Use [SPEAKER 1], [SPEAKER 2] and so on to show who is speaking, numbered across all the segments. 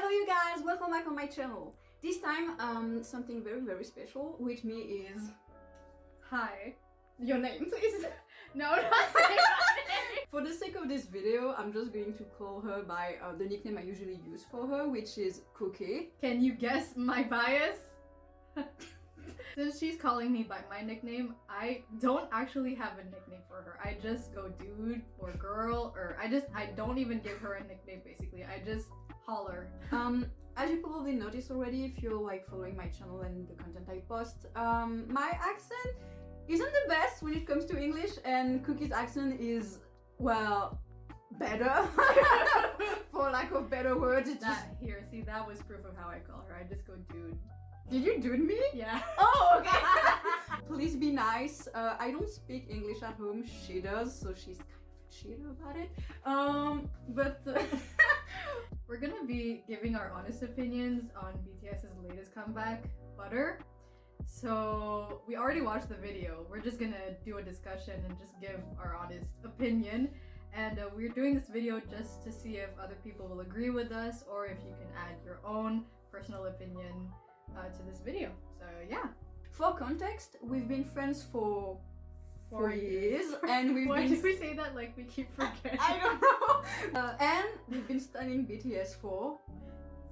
[SPEAKER 1] Hello you guys, welcome back on my channel. This time something very special with me is...
[SPEAKER 2] Hi. Your name please? No, not say my name.
[SPEAKER 1] For the sake of this video, I'm just going to call her by the nickname I usually use for her, which is Kookie.
[SPEAKER 2] Can you guess my bias? Since she's calling me by my nickname, I don't actually have a nickname for her. I just go dude or girl, or I don't even give her a nickname basically. I just holler.
[SPEAKER 1] As you probably noticed already if you're like following my channel and the content I post, my accent isn't the best when it comes to English, and Cookie's accent is, well, better. For lack of better words.
[SPEAKER 2] See, that was proof of how I call her. I just go dude.
[SPEAKER 1] Did you dude me?
[SPEAKER 2] Yeah.
[SPEAKER 1] Oh, okay. Please be nice. I don't speak English at home. She does, so she's kind of a cheater about it.
[SPEAKER 2] We're gonna be giving our honest opinions on BTS's latest comeback, Butter. So we already watched the video. We're just gonna do a discussion and just give our honest opinion. And we're doing this video just to see if other people will agree with us or if you can add your own personal opinion to this video. So yeah.
[SPEAKER 1] For context, we've been friends for 4 years and we've
[SPEAKER 2] Why
[SPEAKER 1] been...
[SPEAKER 2] did we say that like we keep forgetting?
[SPEAKER 1] I don't know. And we've been studying BTS for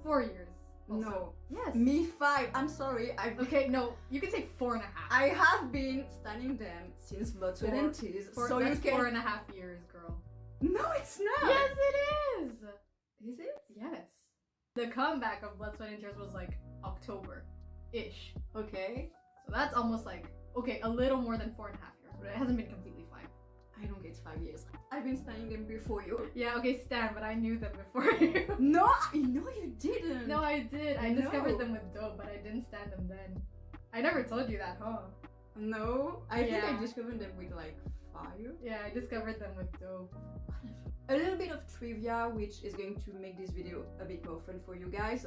[SPEAKER 2] 4 years. Also.
[SPEAKER 1] No.
[SPEAKER 2] Yes.
[SPEAKER 1] Me 5. I'm sorry.
[SPEAKER 2] Okay, no, you can say 4.5.
[SPEAKER 1] I have been studying them since Blood, Sweat and Tears.
[SPEAKER 2] So you can... 4.5 years, girl.
[SPEAKER 1] No, it's not.
[SPEAKER 2] Yes, it is.
[SPEAKER 1] Is it?
[SPEAKER 2] Yes. The comeback of Blood, Sweat and Tears was like October-ish.
[SPEAKER 1] Okay.
[SPEAKER 2] So that's almost like, okay, a little more than 4.5 years, but it hasn't been completely 5.
[SPEAKER 1] I don't get 5 years. I've been studying them before you.
[SPEAKER 2] Yeah, okay, Stan, but I knew them before you.
[SPEAKER 1] No, you didn't.
[SPEAKER 2] No, I did. I
[SPEAKER 1] No.
[SPEAKER 2] discovered them with Dope, but I didn't stan them then. I never told you that, huh?
[SPEAKER 1] No, I think
[SPEAKER 2] Yeah.
[SPEAKER 1] I discovered them with like Fire.
[SPEAKER 2] Yeah, I discovered them with Dope.
[SPEAKER 1] A little bit of trivia, which is going to make this video a bit more fun for you guys.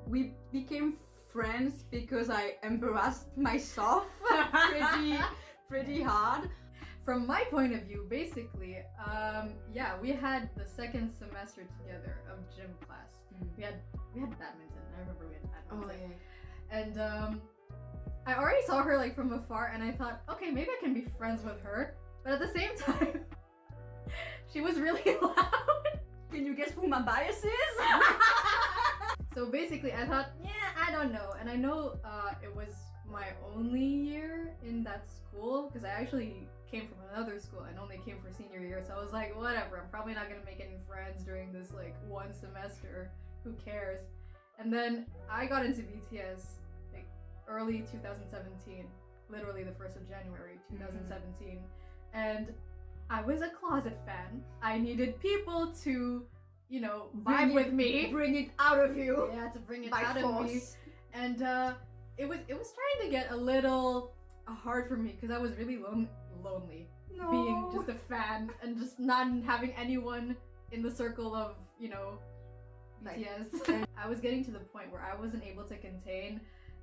[SPEAKER 1] We became friends because I embarrassed myself pretty hard.
[SPEAKER 2] From my point of view, basically, yeah, we had the second semester together of gym class. We had badminton. I remember we had badminton.
[SPEAKER 1] Oh yeah.
[SPEAKER 2] And I already saw her like from afar, and I thought, okay, maybe I can be friends with her. But at the same time, she was really loud.
[SPEAKER 1] Can you guess who my bias is?
[SPEAKER 2] So basically, I thought, yeah, I don't know. And I know it was my only year in that school because I actually came from another school and only came for senior year. So I was like, whatever, I'm probably not gonna make any friends during this like one semester. Who cares? And then I got into BTS like early 2017, literally the 1st of January 2017. And I was a closet fan. I needed people to, you know, vibe with me.
[SPEAKER 1] Bring it out of you.
[SPEAKER 2] Yeah, to bring it
[SPEAKER 1] By
[SPEAKER 2] out
[SPEAKER 1] force.
[SPEAKER 2] of me. And it was starting to get a little hard for me because I was really lonely.
[SPEAKER 1] No.
[SPEAKER 2] Being just a fan and just not having anyone in the circle of, you know, BTS. I was getting to the point where I wasn't able to contain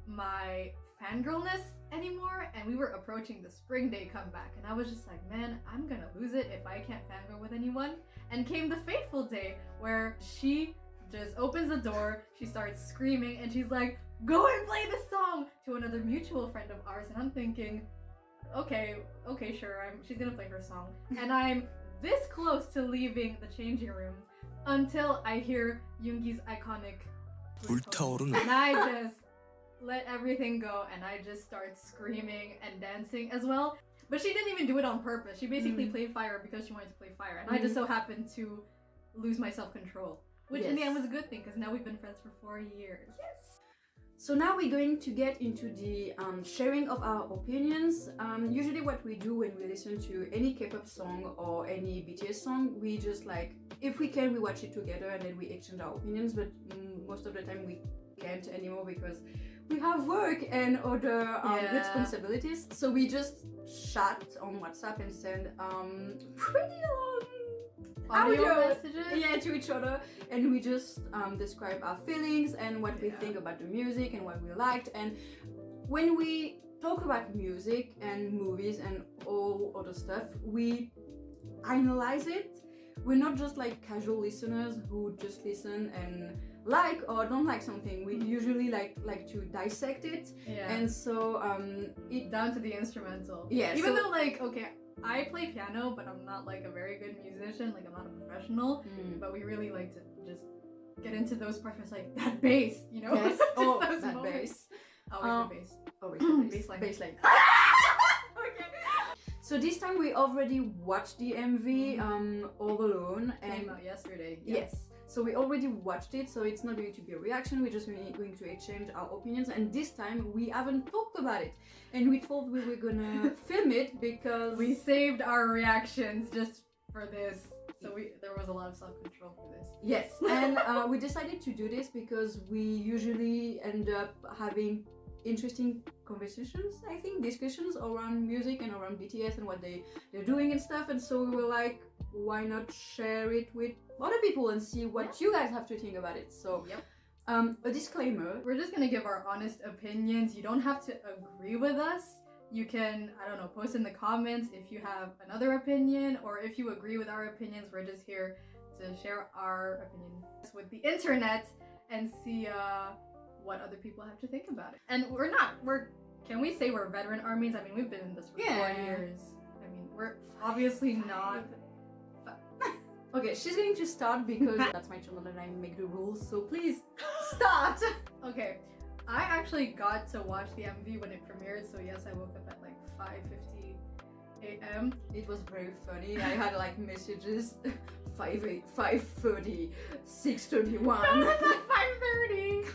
[SPEAKER 2] my fangirlness anymore, and we were approaching the Spring Day comeback, and I was just like, man, I'm gonna lose it if I can't fangirl with anyone. And came the fateful day where she just opens the door, she starts screaming, and she's like, go and play this song to another mutual friend of ours. And I'm thinking, okay, sure, she's gonna play her song. And I'm this close to leaving the changing room until I hear Yoongi's iconic
[SPEAKER 3] 불타오르는.
[SPEAKER 2] and I just let everything go and I just start screaming and dancing as well. But she didn't even do it on purpose. She basically played Fire because she wanted to play Fire, and I just so happened to lose my self-control, which in the end was a good thing because now we've been friends for 4 years.
[SPEAKER 1] Yes. So now we're going to get into the sharing of our opinions. Usually what we do when we listen to any K-pop song or any BTS song, we just like, if we can, we watch it together and then we exchange our opinions, but most of the time we can't anymore because we have work and other responsibilities. So we just chat on WhatsApp and send pretty long
[SPEAKER 2] Audio messages?
[SPEAKER 1] Yeah, to each other, and we just describe our feelings and what we think about the music and what we liked. And when we talk about music and movies and all other stuff, we analyze it we're not just like casual listeners who just listen and like or don't like something. We usually like to dissect it.
[SPEAKER 2] Yeah.
[SPEAKER 1] And so
[SPEAKER 2] it down to the instrumental.
[SPEAKER 1] Yeah.
[SPEAKER 2] Even though like, okay, I play piano, but I'm not like a very good musician. Like I'm not a professional. But we really like to just get into those parts where it's like that bass, you know?
[SPEAKER 1] Yes. Oh, that
[SPEAKER 2] moments.
[SPEAKER 1] bass.
[SPEAKER 2] Always the bass.
[SPEAKER 1] Always the bass.
[SPEAKER 2] Bassline.
[SPEAKER 1] Bassline.
[SPEAKER 2] Okay.
[SPEAKER 1] So this time we already watched the MV All Alone, and
[SPEAKER 2] Came out yesterday.
[SPEAKER 1] yes, so we already watched it, so it's not going to be a reaction, we're just going to exchange our opinions, and this time we haven't talked about it, and we thought we were gonna film it because
[SPEAKER 2] We saved our reactions just for this. So there was a lot of self-control for this.
[SPEAKER 1] yes, and we decided to do this because we usually end up having interesting conversations, I think, discussions around music and around BTS and what they're doing and stuff, and so we were like, why not share it with other people and see what you guys have to think about it. So a disclaimer,
[SPEAKER 2] we're just gonna give our honest opinions. You don't have to agree with us. You can, I don't know, post in the comments if you have another opinion, or if you agree with our opinions. We're just here to share our opinions with the internet and see what other people have to think about it. And can we say we're veteran armies? I mean, we've been in this for 4 years. I mean, we're obviously not.
[SPEAKER 1] Okay, she's going to start because that's my channel and I make the rules, so please start.
[SPEAKER 2] Okay, I actually got to watch the MV when it premiered, so yes, I woke up at like 5:50 a.m.
[SPEAKER 1] It was very funny. I had like messages 5:30, 6:31.
[SPEAKER 2] No, it was at 5:30.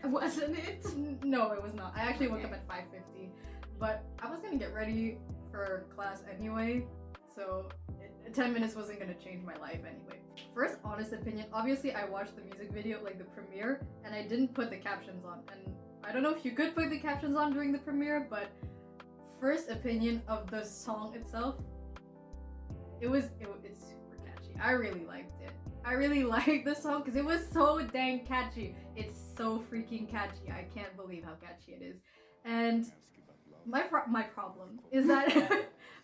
[SPEAKER 1] Wasn't it?
[SPEAKER 2] No, it was not. I actually woke up at 5:50, but I was gonna get ready for class anyway, so 10 minutes wasn't gonna change my life anyway. First honest opinion, obviously I watched the music video, like the premiere, and I didn't put the captions on, and I don't know if you could put the captions on during the premiere, but first opinion of the song itself, it's super catchy. I really liked it. I really liked the song because it was so dang catchy. It's so freaking catchy. I can't believe how catchy it is. And my problem is that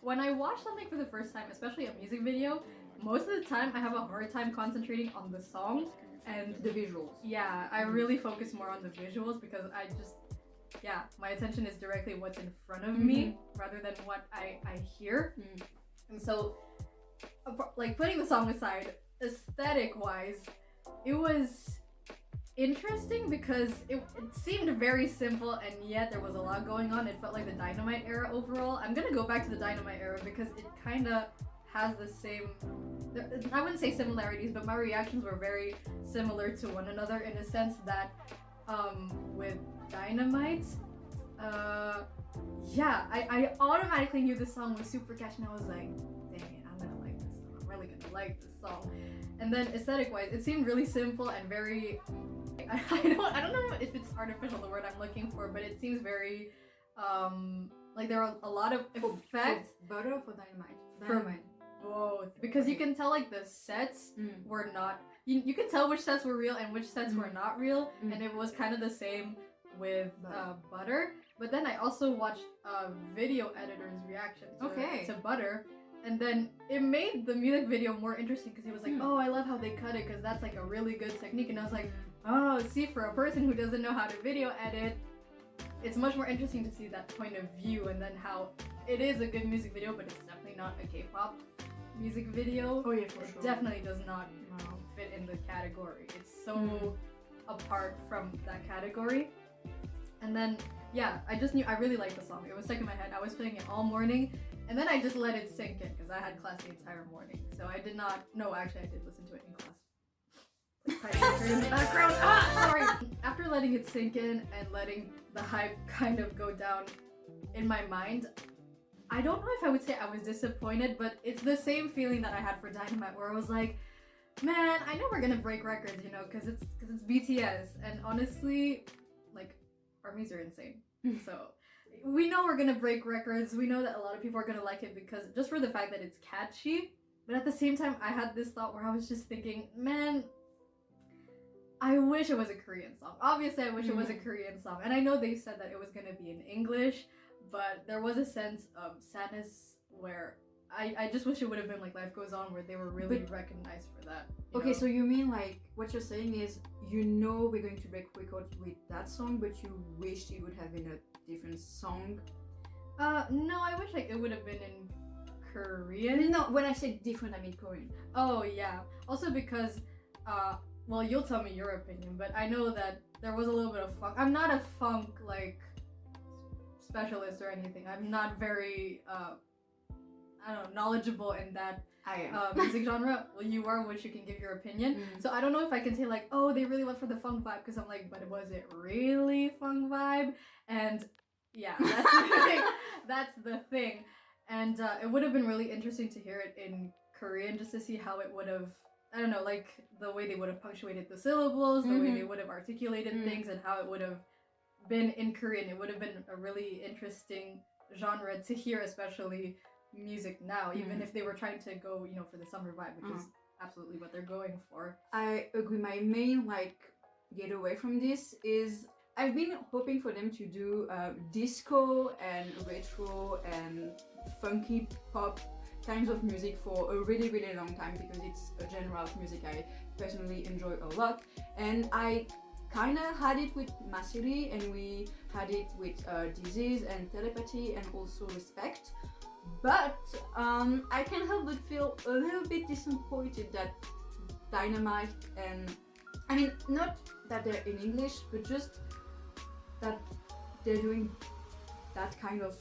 [SPEAKER 2] when I watch something for the first time, especially a music video, most of the time I have a hard time concentrating on the song and
[SPEAKER 1] the visuals.
[SPEAKER 2] Yeah, I really focus more on the visuals because my attention is directly what's in front of me rather than what I hear. And so, like, putting the song aside, aesthetic wise, it was interesting because it seemed very simple, and yet there was a lot going on. It felt like the Dynamite era overall. I'm gonna go back to the Dynamite era because it kind of has the same, I wouldn't say similarities, but my reactions were very similar to one another in a sense that with Dynamite, I automatically knew the song was super catchy, and I was like, dang it, I'm gonna like this song. I'm really gonna like this song. And then aesthetic wise, it seemed really simple and very, I don't know if it's artificial, the word I'm looking for, but it seems very like there are a lot of effects.
[SPEAKER 1] For butter or for Dynamite?
[SPEAKER 2] Dynamite. Both, because you can tell like the sets were not, you can tell which sets were real and which sets were not real, and it was kind of the same with Butter. But then I also watched video editor's reaction to Butter, and then it made the music video more interesting because he was like, oh, I love how they cut it because that's like a really good technique, and I was like, oh, see, for a person who doesn't know how to video edit, it's much more interesting to see that point of view, and then how it is a good music video, but it's definitely not a K-pop music video.
[SPEAKER 1] Oh yeah, for
[SPEAKER 2] it
[SPEAKER 1] sure.
[SPEAKER 2] Definitely does not fit in the category. It's so apart from that category. And then I just knew I really liked the song. It was stuck in my head. I was playing it all morning, and then I just let it sink in because I had class the entire morning. So I did not. No, actually, I did listen to it in class. In the background. Sorry. After letting it sink in and letting the hype kind of go down in my mind, I don't know if I would say I was disappointed, but it's the same feeling that I had for Dynamite, where I was like, man, I know we're gonna break records, you know, because it's BTS, and honestly, like, armies are insane. So we know we're gonna break records. We know that a lot of people are gonna like it because just for the fact that it's catchy. But at the same time, I had this thought where I was just thinking, man, I wish it was a Korean song. Obviously, I wish it was a Korean song, and I know they said that it was gonna be in English. But there was a sense of sadness where I just wish it would have been like Life Goes On, where they were really recognized for that.
[SPEAKER 1] Okay, so you mean like what you're saying is we're going to break record with that song, but you wished it would have been a different song?
[SPEAKER 2] No, I wish like it would have been in Korean.
[SPEAKER 1] No, when I say different, I mean Korean.
[SPEAKER 2] Oh yeah. Also because, well, you'll tell me your opinion, but I know that there was a little bit of funk. I'm not a funk like specialist or anything. I'm not very I don't know, knowledgeable in that music genre. Well, you are, which you can give your opinion. So I don't know if I can say like, oh, they really went for the funk vibe, because I'm like, but was it really funk vibe? And yeah, that's the thing. That's the thing. And it would have been really interesting to hear it in Korean, just to see how it would have, I don't know, like the way they would have punctuated the syllables, the way they would have articulated things, and how it would have been in Korean. It would have been a really interesting genre to hear, especially music now, even if they were trying to go, you know, for the summer vibe, which is absolutely what they're going for.
[SPEAKER 1] I agree. My main like getaway from this is I've been hoping for them to do disco and retro and funky pop kinds of music for a really long time, because it's a genre of music I personally enjoy a lot. And I kind of had it with Masiri, and we had it with Disease and Telepathy and also Respect. But I can't help but feel a little bit disappointed that Dynamite and, I mean, not that they're in English, but just that they're doing that kind of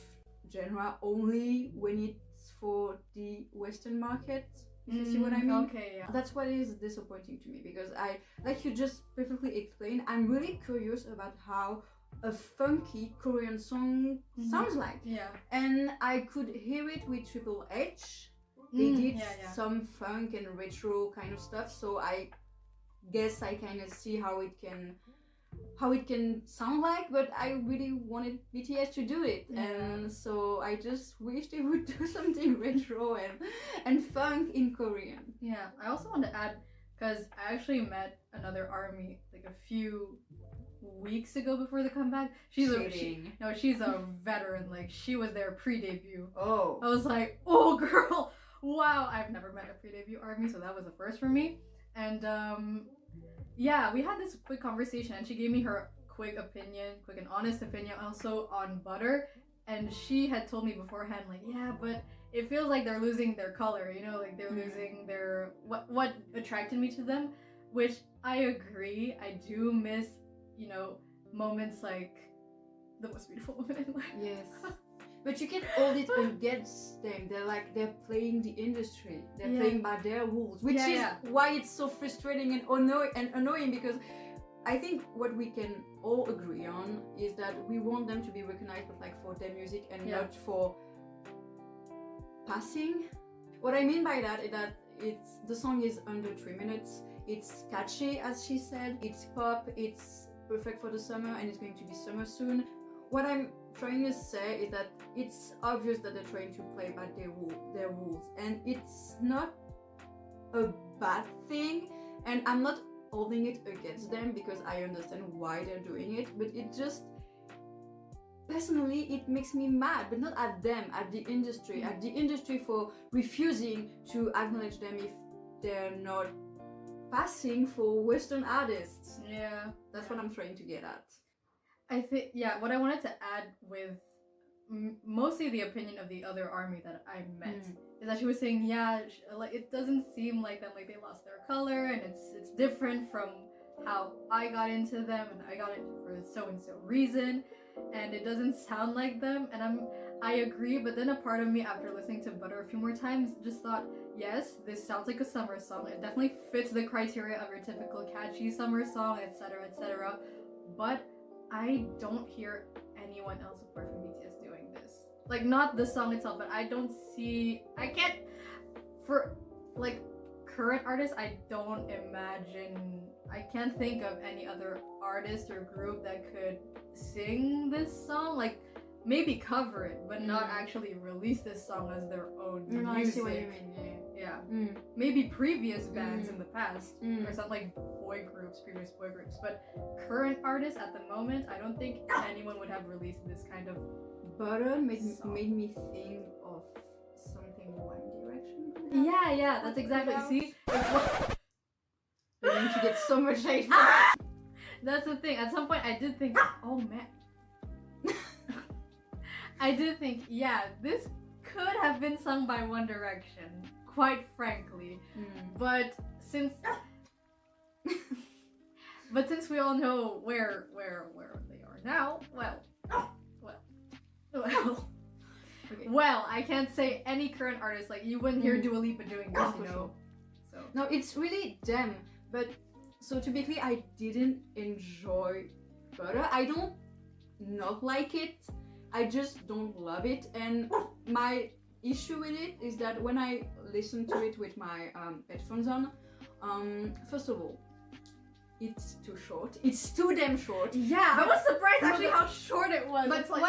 [SPEAKER 1] genre only when it's for the Western market. You see what I mean?
[SPEAKER 2] Okay, yeah.
[SPEAKER 1] That's what is disappointing to me, because I, like you just perfectly explained, I'm really curious about how a funky Korean song sounds like.
[SPEAKER 2] Yeah.
[SPEAKER 1] And I could hear it with Triple H. They did some funk and retro kind of stuff, so I guess I kind of see how it can sound like, but I really wanted BTS to do it, and so I just wish they would do something retro and funk in Korean.
[SPEAKER 2] Yeah, I also want to add, because I actually met another ARMY like a few weeks ago before the comeback. She's a veteran. Like, she was there pre-debut.
[SPEAKER 1] Oh,
[SPEAKER 2] I was like, oh girl, wow. I've never met a pre-debut ARMY, so that was a first for me. And yeah, we had this quick conversation, and she gave me her quick and honest opinion also on Butter. And she had told me beforehand, like, yeah, but it feels like they're losing their color, you know, like they're losing their what attracted me to them, which I agree. I do miss, you know, moments like The Most Beautiful Woman in Life.
[SPEAKER 1] Yes. But you can't hold it against them. They're playing the industry. They're playing by their rules, which is why it's so frustrating and annoying, because I think what we can all agree on is that we want them to be recognized, but like for their music and not for passing. What I mean by that is that the song is under 3 minutes. It's catchy, as she said. It's pop. It's perfect for the summer, and it's going to be summer soon. What I'm trying to say is that it's obvious that they're trying to play by their rules, and it's not a bad thing, and I'm not holding it against them, because I understand why they're doing it, but it just, personally, it makes me mad, but not at them, at the industry for refusing to acknowledge them if they're not passing for Western artists.
[SPEAKER 2] Yeah,
[SPEAKER 1] that's what I'm trying to get at.
[SPEAKER 2] I think, what I wanted to add with mostly the opinion of the other ARMY that I met is that she was saying, like, it doesn't seem like them, like they lost their color, and it's different from how I got into them, and I got it for so and so reason, and it doesn't sound like them. And I agree, but then a part of me, after listening to Butter a few more times, just thought, yes, this sounds like a summer song. It definitely fits the criteria of your typical catchy summer song, etc., etc. But I don't hear anyone else apart from BTS doing this. Like, not the song itself, but I can't, for like current artists, I can't think of any other artist or group that could sing this song. Like, maybe cover it, but not actually release this song as their own music.
[SPEAKER 1] I see what you mean.
[SPEAKER 2] Yeah. Maybe previous bands in the past, or something like previous boy groups, but current artists at the moment, I don't think anyone would have released this kind of
[SPEAKER 1] Butter made me think of something think One Direction.
[SPEAKER 2] Yeah, that's exactly. See,
[SPEAKER 1] We're going to get so much hate for that.
[SPEAKER 2] That's the thing. At some point, I did think, oh man, I did think, yeah, this could have been sung by One Direction, quite frankly. But since we all know where they are now, well.
[SPEAKER 1] Okay.
[SPEAKER 2] Well, I can't say any current artist, like you wouldn't hear Dua Lipa doing this, you know. So
[SPEAKER 1] no, it's really them. But so to be clear, I didn't enjoy Butter. I don't not like it. I just don't love it. And my issue with it is that when I listen to it with my headphones on, first of all, it's too short. It's too damn short.
[SPEAKER 2] Yeah, I was surprised actually how short it was.
[SPEAKER 1] But
[SPEAKER 2] it's like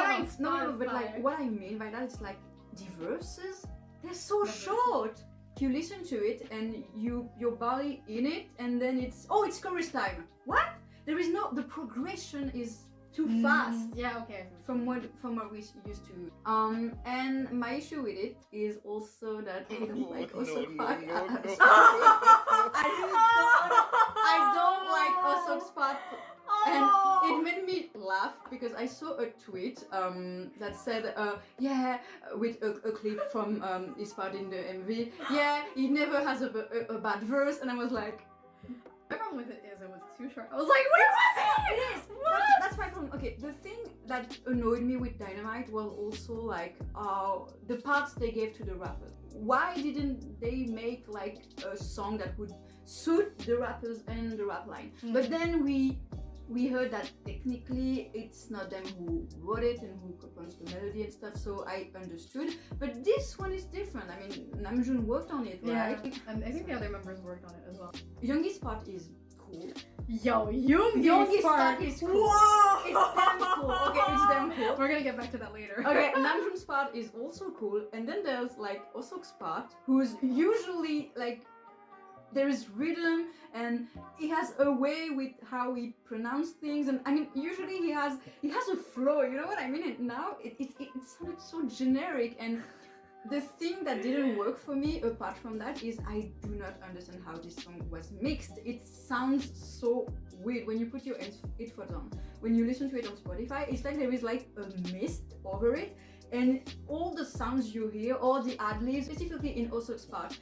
[SPEAKER 1] what I mean by that is like the verses, they're so short. You listen to it and your body in it, and then it's chorus time. What? There is no, the progression is too fast.
[SPEAKER 2] Yeah, okay.
[SPEAKER 1] From what we used to. And my issue with it is also that I don't like Osok Park. I don't like Osok's part. And it made me laugh because I saw a tweet that said, with a clip from his part in the MV. Yeah, he never has a bad verse, and I was like,
[SPEAKER 2] my problem with it is it was too short. I was like, where was it?
[SPEAKER 1] It is. That's my problem. Okay, the thing that annoyed me with Dynamite was also like the parts they gave to the rappers. Why didn't they make like a song that would suit the rappers and the rap line? But then we heard that technically it's not them who wrote it and who composed the melody and stuff, so I understood. But this one is different. I mean, Namjoon worked on it, right?
[SPEAKER 2] Yeah, and I think the other members worked on it as well.
[SPEAKER 1] Yoongi's part is cool.
[SPEAKER 2] Yo, Yoongi's part
[SPEAKER 1] is cool.
[SPEAKER 2] Whoa!
[SPEAKER 1] It's damn cool. Okay, it's damn cool.
[SPEAKER 2] We're gonna get back to that later.
[SPEAKER 1] Okay, Namjoon's part is also cool, and then there's like Osok's part, who's usually like there is rhythm and he has a way with how he pronounces things, and I mean usually he has a flow, you know what I mean? And now it sounded so generic, and the thing that didn't work for me apart from that is I do not understand how this song was mixed. It sounds so weird when you put your headphones on. When you listen to it on Spotify, it's like there is like a mist over it, and all the sounds you hear, all the ad-libs, specifically in Osok's part,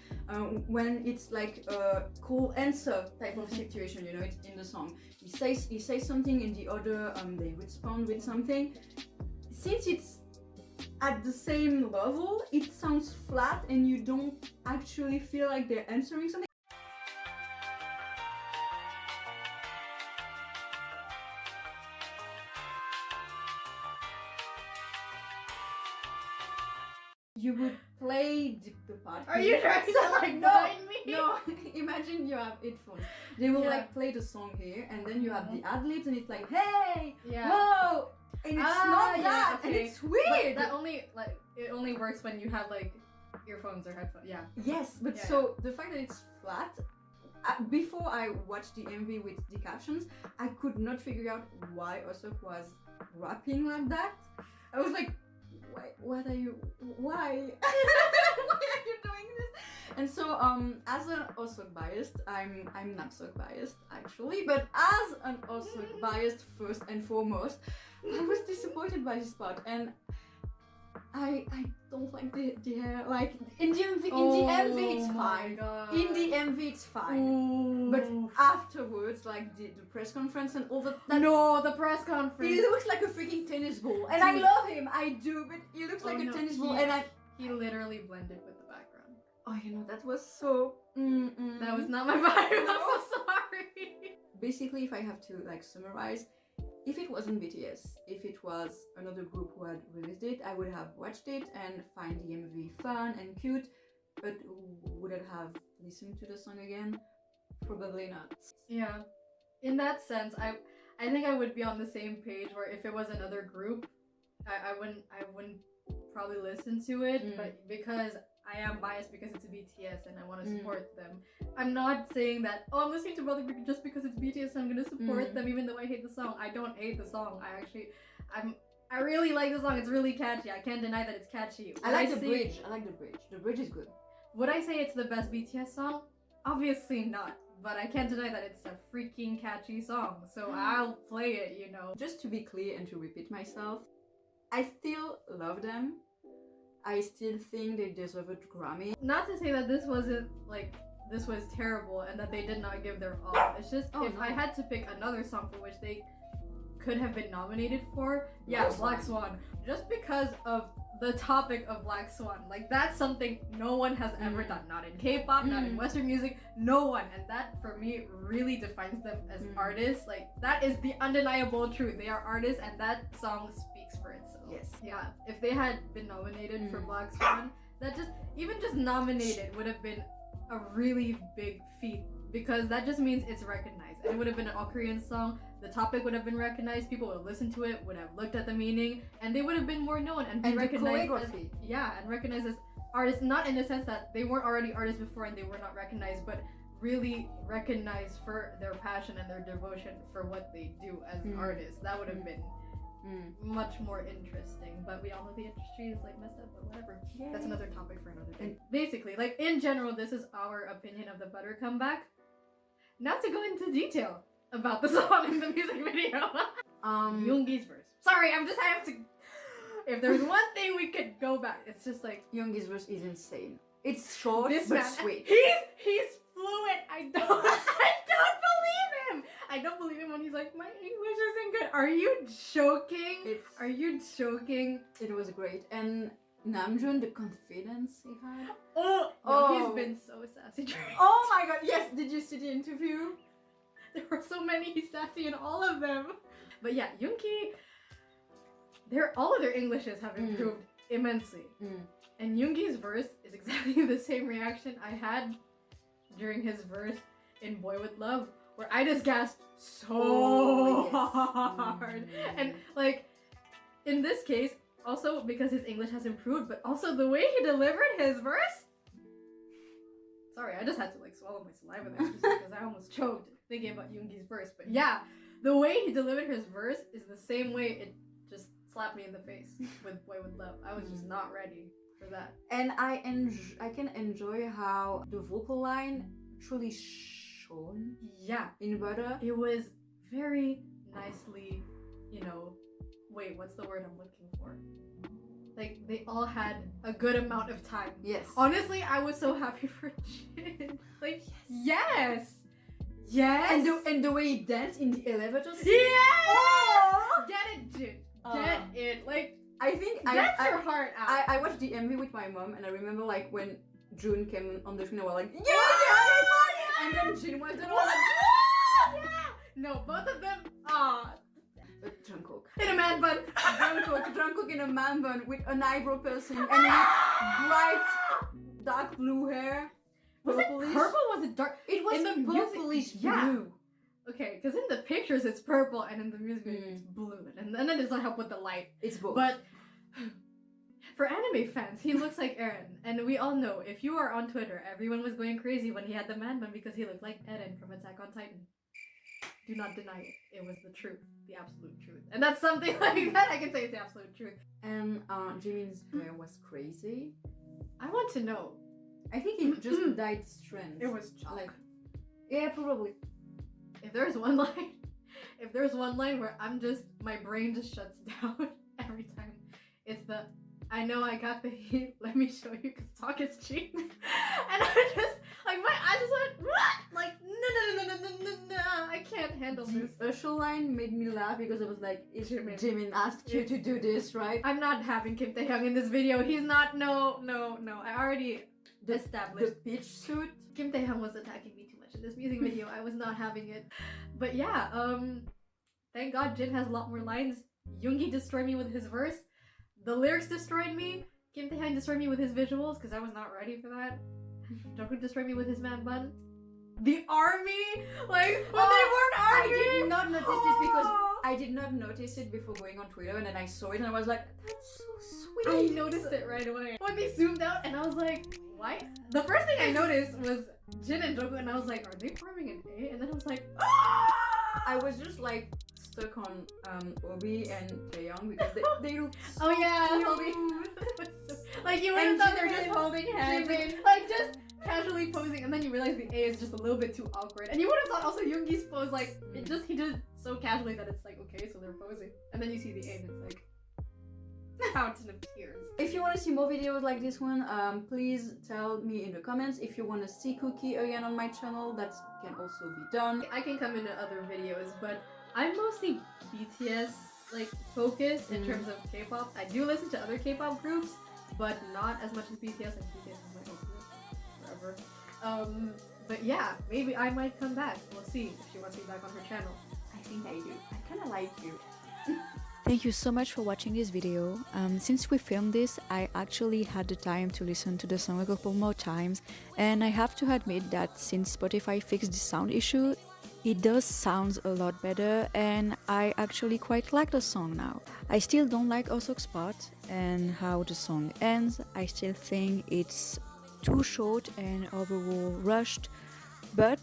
[SPEAKER 1] when it's like a call answer type of situation, you know, it's in the song. He says something and the other they respond with something. Since it's at the same level, it sounds flat and you don't actually feel like they're answering something. You would play the part.
[SPEAKER 2] Are you trying to like blind me?
[SPEAKER 1] No, imagine you have headphones. They will like play the song here, and then you have the ad-libs, and it's like, hey, whoa, and it's not that, and it's weird.
[SPEAKER 2] But that only works when you have like earphones or headphones. Yeah.
[SPEAKER 1] Yes, but so the fact that it's flat. Before I watched the MV with the captions, I could not figure out why Osok was rapping like that. I was like, why are you doing this? And so as an Osok biased, I'm not Osok biased actually, but as an Osok biased first and foremost, I was disappointed by this part, and I don't like the hair. Like in the MV it's fine. In the MV it's fine. But afterwards, like the press conference and all that.
[SPEAKER 2] The press conference.
[SPEAKER 1] He looks like a freaking tennis ball, and I love him. I do, but he looks like a tennis ball, and
[SPEAKER 2] he literally blended with the background.
[SPEAKER 1] Oh, you know, that was so.
[SPEAKER 2] That was not my vibe. I'm so sorry.
[SPEAKER 1] Basically, if I have to like summarize. If it wasn't BTS, if it was another group who had released it, I would have watched it and find the MV fun and cute, but would I have listened to the song again? Probably not.
[SPEAKER 2] Yeah. In that sense, I think I would be on the same page where if it was another group, I wouldn't probably listen to it, but because I am biased because it's BTS and I want to support them. I'm not saying that, I'm listening to Brother just because it's BTS, I'm going to support them even though I hate the song. I don't hate the song. I really like the song. It's really catchy. I can't deny that it's catchy.
[SPEAKER 1] I like the bridge. I like the bridge. The bridge is good.
[SPEAKER 2] Would I say it's the best BTS song? Obviously not. But I can't deny that it's a freaking catchy song. So I'll play it, you know.
[SPEAKER 1] Just to be clear and to repeat myself, I still love them. I still think they deserve a Grammy.
[SPEAKER 2] Not to say that this wasn't like this was terrible and that they did not give their all. It's just if I had to pick another song for which they could have been nominated for, Black Swan. Just because of the topic of Black Swan. Like that's something no one has ever done. Not in K-pop, not in Western music, no one. And that for me really defines them as artists. Like that is the undeniable truth. They are artists and that song speaks for itself.
[SPEAKER 1] Yes.
[SPEAKER 2] Yeah. If they had been nominated for Black Swan, that even just nominated would have been a really big feat because that just means it's recognized. And it would have been an all-Korean song. The topic would have been recognized. People would have listened to it, would have looked at the meaning, and they would have been more known and be recognized as, recognized as artists. Not in the sense that they weren't already artists before and they were not recognized, but really recognized for their passion and their devotion for what they do as artists. That would have been much more interesting. But we all know the industry is like messed up, but whatever. Yeah. That's another topic for another day. Basically, like in general, this is our opinion of the Butter comeback. Not to go into detail about the song and the music video. Yoongi's verse. Sorry, I have to. If there's one thing we could go back, it's just like
[SPEAKER 1] Yoongi's verse is insane. It's short
[SPEAKER 2] this
[SPEAKER 1] but
[SPEAKER 2] man,
[SPEAKER 1] sweet.
[SPEAKER 2] He's fluent. I don't believe him. I don't believe him when he's like, my English isn't good. Are you joking? Are you joking?
[SPEAKER 1] It was great. And Namjoon, the confidence he had.
[SPEAKER 2] He's been so sassy.
[SPEAKER 1] Oh my god, yes, did you see the interview?
[SPEAKER 2] There were so many sassy in all of them. But yeah, Yoongi, all of their Englishes have improved immensely. And Yoongi's verse is exactly the same reaction I had during his verse in Boy With Love, where I just gasped so hard. And like, in this case, also because his English has improved, but also the way he delivered his verse. Sorry, I just had to like swallow my saliva there just because I almost choked thinking about Yoongi's verse. But yeah, the way he delivered his verse is the same way it just slapped me in the face with Boy With Love. I was just not ready for that. And I can enjoy how the vocal line truly shone. Yeah, in Butter. It was very nicely, wait, what's the word I'm looking for? Like, they all had a good amount of time. Yes. Honestly, I was so happy for Jin. Like, yes! And the way he danced in the elevator. Yes! Oh! Get it, Jin. Get it. Like, I think that's your heart out. I watched the MV with my mom, and I remember like when June came on the screen, I was like, yeah! And then Jin was there, I was like, yeah! No, both of them, Jungkook in a man bun. Jungkook in a man bun with an eyebrow piercing and bright dark blue hair. Was it purple? Was it dark? It was in the purplish blue. Okay, because in the pictures it's purple and in the music video it's blue, and then it doesn't help with the light. It's both. But for anime fans, he looks like Eren, and we all know if you are on Twitter, everyone was going crazy when he had the man bun because he looked like Eren from Attack on Titan. Do not deny it. It was the truth, the absolute truth, and that's something like that I can say is the absolute truth. And Jimin's hair was crazy. I want to know. I think he just dyed strands. It was like, yeah, probably. If there's one line where my brain just shuts down every time, it's the, I know I got the heat, let me show you because talk is cheap. And I just went, like, no, I can't handle this. The Usher line made me laugh because it was like, Jimin asked you to do this, right? I'm not having Kim Taehyung in this video. He's not, no. I already established. The peach suit. Kim Taehyung was attacking me too much in this music video. I was not having it. But yeah, thank God Jin has a lot more lines. Yoongi destroyed me with his verse. The lyrics destroyed me. Kim Taehyung destroyed me with his visuals because I was not ready for that. Jungkook destroyed me with his man bun. The army, like when they weren't arguing. I did not notice this because I did not notice it before going on Twitter, and then I saw it and I was like, that's so sweet. I noticed it right away when they zoomed out, and I was like, why? The first thing I noticed was Jin and Jungkook, and I was like, are they forming an A? And then I was like, I was just like
[SPEAKER 1] stuck on Obi and Taeyong because they look so
[SPEAKER 2] Oh yeah,
[SPEAKER 1] cute.
[SPEAKER 2] holding. Like you would have
[SPEAKER 1] And
[SPEAKER 2] thought
[SPEAKER 1] they're
[SPEAKER 2] they were
[SPEAKER 1] just holding hands.
[SPEAKER 2] like just casually posing, and then you realize the A is just a little bit too awkward. And you would have thought also Yoongi's pose, like he did it so casually that it's like okay, so they're posing, and then you see the A and it's like fountain of tears.
[SPEAKER 1] If you want to see more videos like this one, please tell me in the comments. If you want to see Kookie again on my channel, that can also be done.
[SPEAKER 2] I can come into other videos, but I'm mostly BTS like focused in terms of K-pop. I do listen to other K-pop groups, but not as much as BTS. Like BTS is my ultimate forever. But yeah, maybe I might come back. We'll see if she wants me back on her channel.
[SPEAKER 1] I think I do. I kind of like you.
[SPEAKER 3] Thank you so much for watching this video. Since we filmed this, I actually had the time to listen to the song a couple more times, and I have to admit that since Spotify fixed the sound issue, it does sound a lot better, and I actually quite like the song now. I still don't like Osok's part and how the song ends. I still think it's too short and overall rushed, but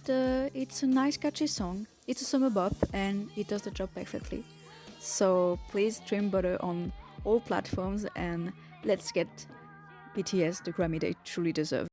[SPEAKER 3] it's a nice catchy song. It's a summer bop and it does the job perfectly. So please stream butter on all platforms and let's get BTS the Grammy they truly deserve.